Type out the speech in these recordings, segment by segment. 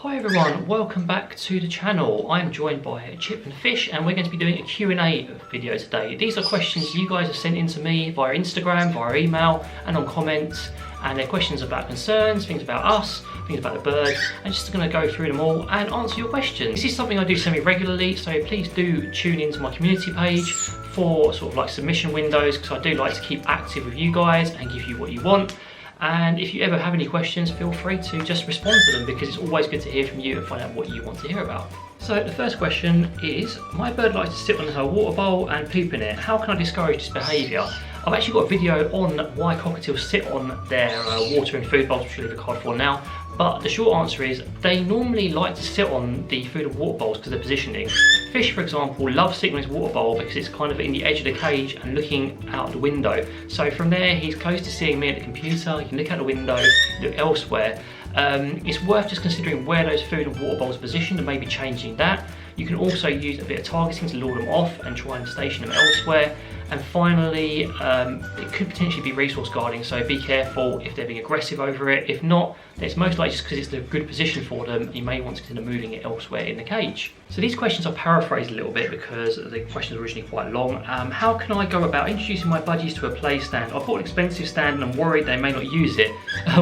Hi everyone, welcome back to the channel. I'm joined by Chip and Fish and we're going to be doing a Q&A video today. These are questions you guys have sent in to me via Instagram, via email and on comments, and they're questions about concerns, things about us, things about the birds. I'm just going to go through them all and answer your questions. This is something I do semi-regularly, so please do tune into my community page for sort of like submission windows, because I do like to keep active with you guys and give you what you want. And if you ever have any questions, feel free to just respond to them, because it's always good to hear from you and find out what you want to hear about. So the first question is, my bird likes to sit on her water bowl and poop in it. How can I discourage this behaviour? I've actually got a video on why cockatiels sit on their water and food bowls, which I'll leave a card for now. But the short answer is they normally like to sit on the food and water bowls because of positioning. Fish, for example, loves sitting on his water bowl because it's kind of in the edge of the cage and looking out the window. So from there, he's close to seeing me at the computer. He can look out the window, look elsewhere. It's worth just considering where those food and water bowls are positioned and maybe changing that. You can also use a bit of targeting to lure them off and try and station them elsewhere. And finally, it could potentially be resource guarding, so be careful if they're being aggressive over it. If not, then it's most likely just because it's a good position for them. You may want to consider moving it elsewhere in the cage. So these questions are paraphrased a little bit because the questions are originally quite long. How can I go about introducing my budgies to a play stand? I bought an expensive stand and I'm worried they may not use it.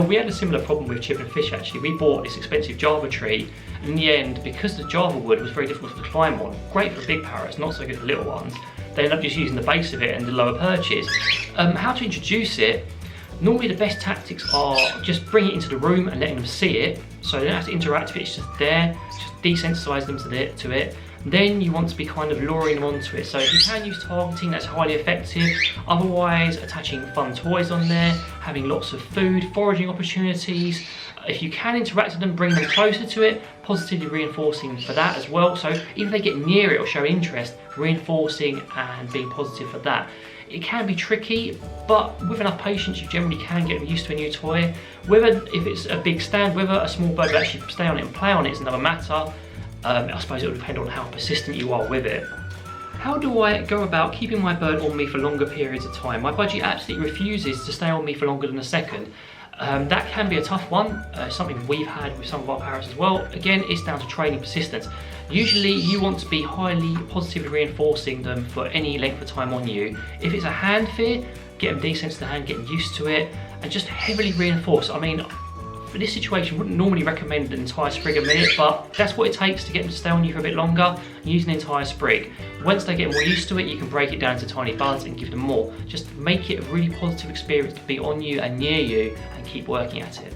We had a similar problem with Chip and Fish actually. We bought this expensive Java tree. In the end, because the Java wood was very difficult to climb on, great for big parrots, not so good for little ones, they end up just using the base of it and the lower perches. How to introduce it? Normally the best tactics are just bring it into the room and letting them see it, so they don't have to interact with it, it's just there, just desensitize them to it. Then you want to be kind of luring them onto it. So if you can use targeting, that's highly effective. Otherwise, attaching fun toys on there, having lots of food, foraging opportunities. If you can interact with them, bring them closer to it, positively reinforcing for that as well. So even if they get near it or show interest, reinforcing and being positive for that. It can be tricky, but with enough patience, you generally can get them used to a new toy. Whether, if it's a big stand, whether a small bird will actually stay on it and play on it is another matter. I suppose it will depend on how persistent you are with it. How do I go about keeping my bird on me for longer periods of time? My budgie absolutely refuses to stay on me for longer than a second. That can be a tough one, something we've had with some of our parrots as well. Again, it's down to training persistence. Usually you want to be highly positively reinforcing them for any length of time on you. If it's a hand fear, get them desensed to the hand, get them used to it, and just heavily reinforce. I mean, for this situation, I wouldn't normally recommend an entire sprig a minute, but that's what it takes to get them to stay on you for a bit longer. Use an entire sprig. Once they get more used to it, you can break it down to tiny buds and give them more. Just make it a really positive experience to be on you and near you and keep working at it.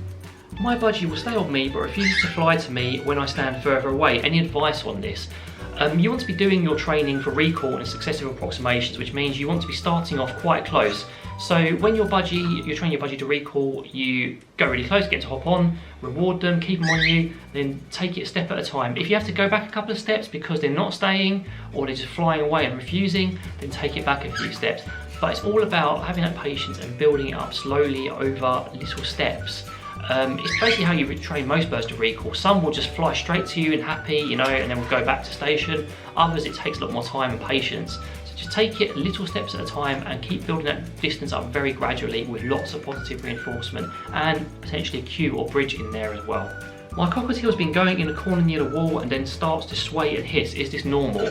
My budgie will stay on me but refuses to fly to me when I stand further away. Any advice on this? You want to be doing your training for recall and successive approximations, which means you want to be starting off quite close. So when you're training your budgie to recall, you go really close, get to hop on, reward them, keep them on you, then take it a step at a time. If you have to go back a couple of steps because they're not staying or they're just flying away and refusing, then take it back a few steps. But it's all about having that patience and building it up slowly over little steps. It's basically how you train most birds to recall. Some will just fly straight to you and happy, you know, and then we'll go back to station. Others, it takes a lot more time and patience. So just take it little steps at a time and keep building that distance up very gradually with lots of positive reinforcement and potentially a cue or bridge in there as well. My cockatiel's been going in a corner near the wall and then starts to sway and hiss. Is this normal?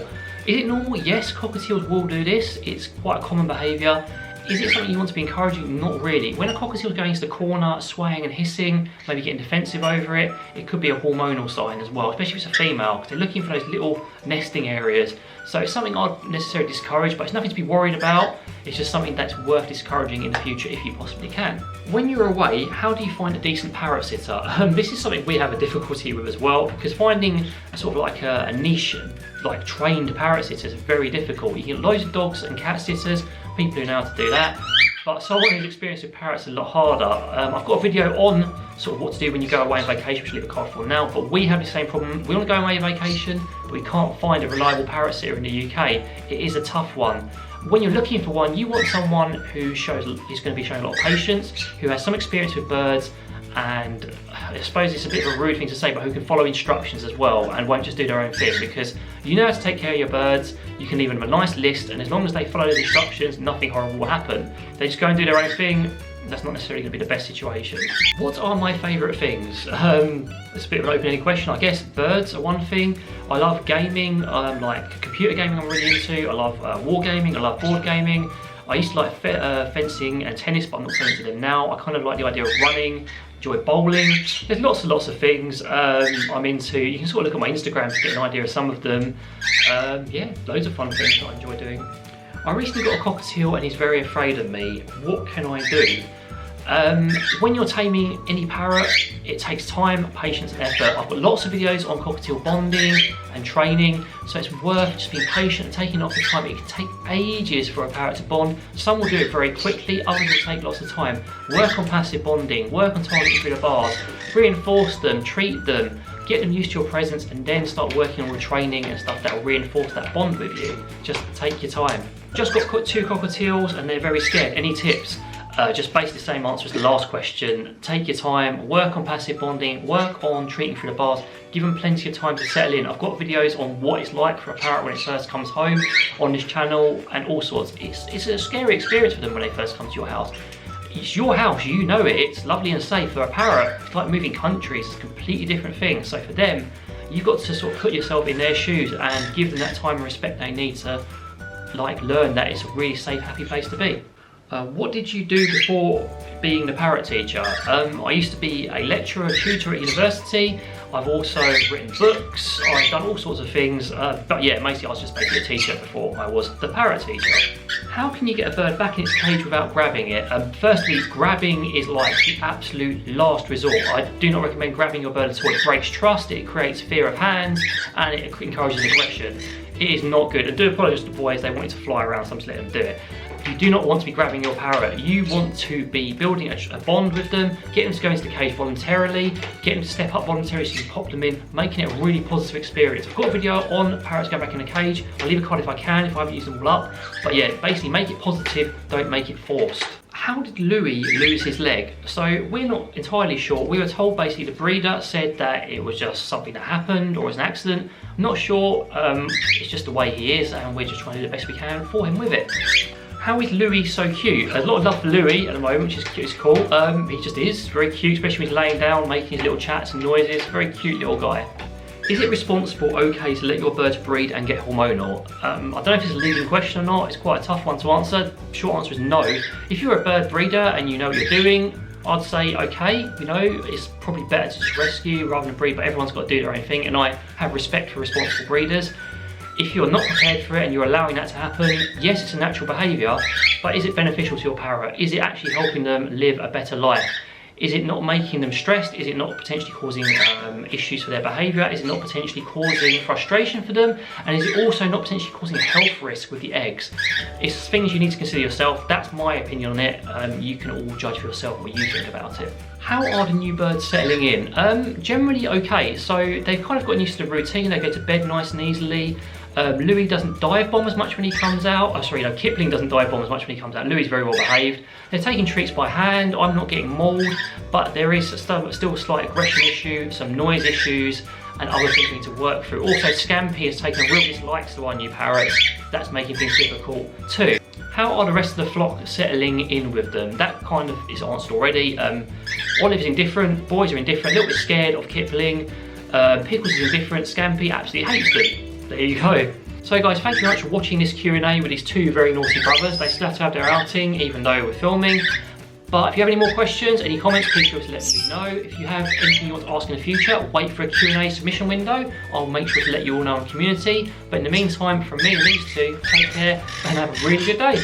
Is it normal? Yes, cockatiels will do this. It's quite a common behaviour. Is it something you want to be encouraging? Not really. When a cockatiel is going into the corner, swaying and hissing, maybe getting defensive over it, it could be a hormonal sign as well, especially if it's a female, because they're looking for those little nesting areas. So it's something I'd necessarily discourage, but it's nothing to be worried about. It's just something that's worth discouraging in the future if you possibly can. When you're away, how do you find a decent parrot sitter? This is something we have a difficulty with as well, because finding a sort of like a niche, like trained parrot sitters is very difficult. You get loads of dogs and cat sitters, people who know how to do that, but someone who's experienced with parrots is a lot harder. I've got a video on sort of what to do when you go away on vacation, which I'll leave a card for now, but we have the same problem. We want to go away on vacation, but we can't find a reliable parrot sitter in the UK. It is a tough one. When you're looking for one, you want someone who is going to be showing a lot of patience, who has some experience with birds, and I suppose it's a bit of a rude thing to say, but who can follow instructions as well and won't just do their own thing, because you know how to take care of your birds, you can leave them a nice list, and as long as they follow the instructions, nothing horrible will happen. If they just go and do their own thing, that's not necessarily going to be the best situation. What are my favourite things? It's a bit of an open-ended question, I guess. Birds are one thing. I love gaming, like computer gaming I'm really into. I love wargaming, I love board gaming. I used to like fencing and tennis, but I'm not so into them now. I kind of like the idea of running, enjoy bowling. There's lots and lots of things I'm into. You can sort of look at my Instagram to get an idea of some of them. Yeah, loads of fun things that I enjoy doing. I recently got a cockatiel and he's very afraid of me. What can I do? When you're taming any parrot, it takes time, patience and effort. I've got lots of videos on cockatiel bonding and training, so it's worth just being patient and taking off the time. It can take ages for a parrot to bond. Some will do it very quickly, others will take lots of time. Work on passive bonding, work on targeting through the bars, reinforce them, treat them, get them used to your presence, and then start working on retraining and stuff that will reinforce that bond with you. Just take your time. Just got 2 cockatiels and they're very scared. Any tips? Just basically the same answer as the last question. Take your time, work on passive bonding, work on treating through the bars, give them plenty of time to settle in. I've got videos on what it's like for a parrot when it first comes home on this channel and all sorts. It's a scary experience for them when they first come to your house. It's your house, you know it, it's lovely and safe. For a parrot, it's like moving countries, it's a completely different thing. So for them, you've got to sort of put yourself in their shoes and give them that time and respect they need to learn that it's a really safe, happy place to be. What did you do before being the parrot teacher? I used to be a lecturer, a tutor at university. I've also written books, I've done all sorts of things, but yeah, mostly I was just basically a teacher before I was the parrot teacher. How can you get a bird back in its cage without grabbing it? Firstly, grabbing is like the absolute last resort. I do not recommend grabbing your bird at all. It breaks trust, it creates fear of hands, and it encourages aggression. It is not good. I do apologise to the boys, they wanted to fly around, so I'm just letting them do it. You do not want to be grabbing your parrot. You want to be building a bond with them, get them to go into the cage voluntarily, get them to step up voluntarily so you can pop them in, making it a really positive experience. I've got a video on parrots going back in the cage. I'll leave a card if I can, if I haven't used them all up. But yeah, basically make it positive, don't make it forced. How did Louie lose his leg? So we're not entirely sure. We were told basically the breeder said that it was just something that happened or was an accident. I'm not sure, it's just the way he is and we're just trying to do the best we can for him with it. How is Louie so cute? A lot of love for Louie at the moment, which is cute as cool. He just is very cute, especially when he's laying down, making his little chats and noises. Very cute little guy. Is it responsible okay to let your birds breed and get hormonal? I don't know if it's a leading question or not. It's quite a tough one to answer. Short answer is no. If you're a bird breeder and you know what you're doing, I'd say okay, you know, it's probably better to just rescue rather than breed, but everyone's got to do their own thing, and I have respect for responsible breeders. If you're not prepared for it and you're allowing that to happen, yes, it's a natural behaviour, but is it beneficial to your parrot? Is it actually helping them live a better life? Is it not making them stressed? Is it not potentially causing issues for their behaviour? Is it not potentially causing frustration for them? And is it also not potentially causing a health risk with the eggs? It's things you need to consider yourself. That's my opinion on it. You can all judge for yourself what you think about it. How are the new birds settling in? Generally okay. So they've kind of gotten used to the routine. They go to bed nice and easily. Louie doesn't dive bomb as much when he comes out. Kipling doesn't dive bomb as much when he comes out. Louie's very well behaved. They're taking treats by hand. I'm not getting mauled, but there is still a slight aggression issue, some noise issues, and other things we need to work through. Also, Scampy has taken a real dislike to our new parrots. That's making things difficult too. How are the rest of the flock settling in with them? That kind of is answered already. Olive's indifferent, boys are indifferent, a little bit scared of Kipling. Pickles is indifferent, Scampy absolutely hates them. There you go. So guys, thank you very much for watching this Q&A with these 2 very naughty brothers. They still have to have their outing even though we're filming. But if you have any more questions, any comments, please feel to let me know. If you have anything you want to ask in the future, wait for a Q&A submission window. I'll make sure to let you all know in the community. But in the meantime, from me and these 2, take care and have a really good day.